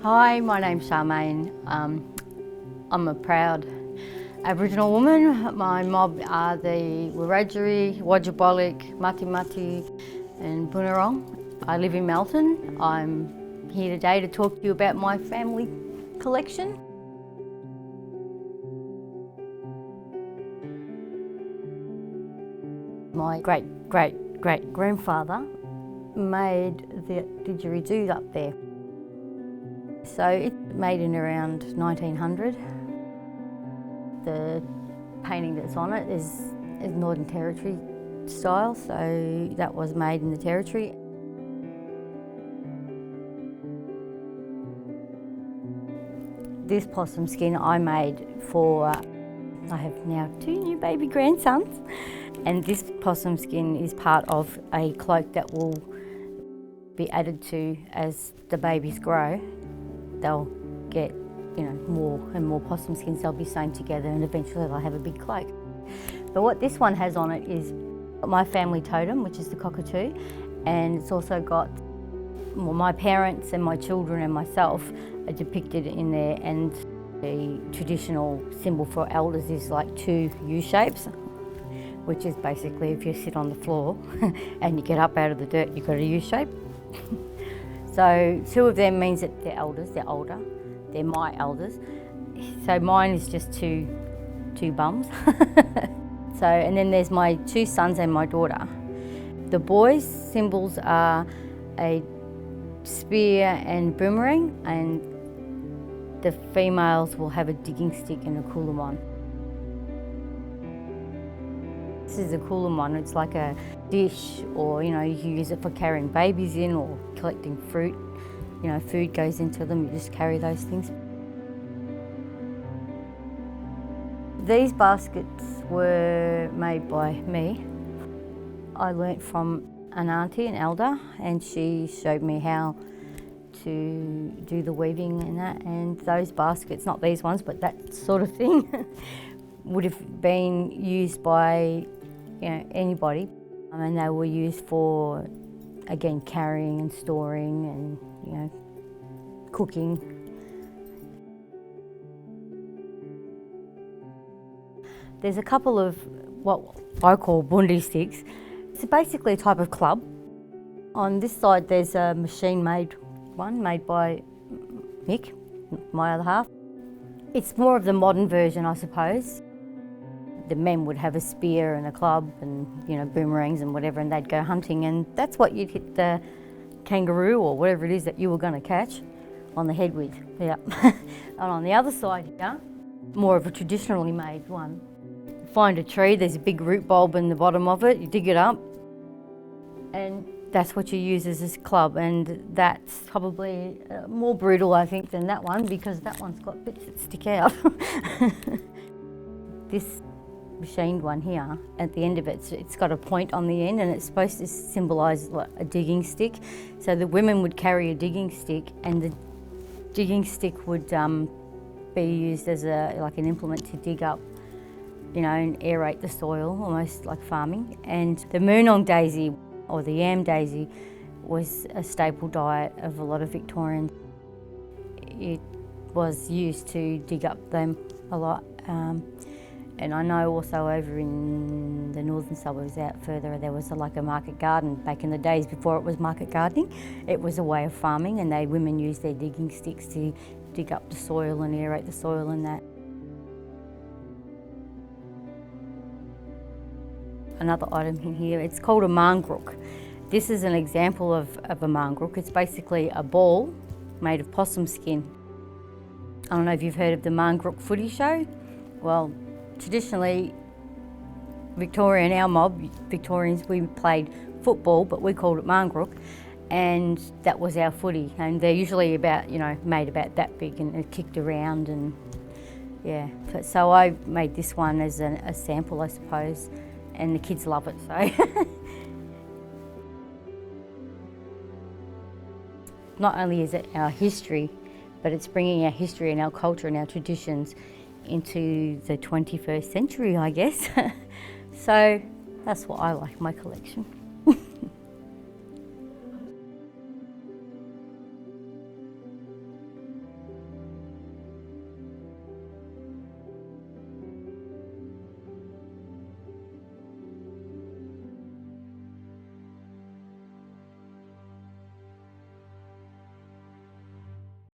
Hi, my name's Charmaine. I'm a proud Aboriginal woman. My mob are the Wiradjuri, Wodjabolic, Mati Mati and Murnong. I live in Melton. I'm here today to talk to you about my family collection. My great-great-great-grandfather made the Didgeridoo up there. So it's made in around 1900. The painting that's on it is Northern Territory style, so that was made in the Territory. This possum skin I made for, I have now 2 new baby grandsons, and this possum skin is part of a cloak that will be added to as the babies grow. They'll get, more and more possum skins. They'll be sewn together and eventually they'll have a big cloak. But what this one has on it is my family totem, which is the cockatoo, and it's also got my parents and my children and myself are depicted in there, and the traditional symbol for elders is like 2 U-shapes, which is basically if you sit on the floor and you get up out of the dirt, you've got a U-shape. So 2 of them means that they're elders, they're older, they're my elders. So mine is just two bums. So, and then there's my 2 sons and my daughter. The boys' symbols are a spear and boomerang, and the females will have a digging stick and a Coolomon. This is a Coolomon. It's like a dish, or you can use it for carrying babies in or collecting fruit. Food goes into them, you just carry those things. These baskets were made by me. I learnt from an auntie, an elder, and she showed me how to do the weaving and that, and those baskets, not these ones, but that sort of thing, would have been used by anybody, and they were used for, again, carrying and storing and cooking. There's a couple of what I call Boondi Sticks. It's basically a type of club. On this side there's a machine-made one made by Mick, my other half. It's more of the modern version, I suppose. The men would have a spear and a club and boomerangs and whatever, and they'd go hunting, and that's what you'd hit the kangaroo or whatever it is that you were going to catch on the head with. Yeah. And on the other side here, more of a traditionally made one. You find a tree, there's a big root bulb in the bottom of it, you dig it up, and that's what you use as this club, and that's probably more brutal, I think, than that one, because that one's got bits that stick out. This machined one here, at the end of it, it's got a point on the end, and it's supposed to symbolise like a digging stick. So the women would carry a digging stick, and the digging stick would be used as like an implement to dig up, and aerate the soil, almost like farming. And the Murnong Daisy, or the yam daisy, was a staple diet of a lot of Victorians. It was used to dig up them a lot. And I know also over in the northern suburbs out further, there was like a market garden back in the days before it was market gardening. It was a way of farming, and women used their digging sticks to dig up the soil and aerate the soil and that. Another item in here, it's called a Marngrook. This is an example of a Marngrook. It's basically a ball made of possum skin. I don't know if you've heard of the Marngrook footy show. Well, traditionally, our mob, Victorians, we played football, but we called it Marngrook, and that was our footy. And they're usually about, made about that big and kicked around, and yeah. So I made this one as a sample, I suppose, and the kids love it, so. Not only is it our history, but it's bringing our history and our culture and our traditions into the 21st century, I guess. So that's what I like, my collection.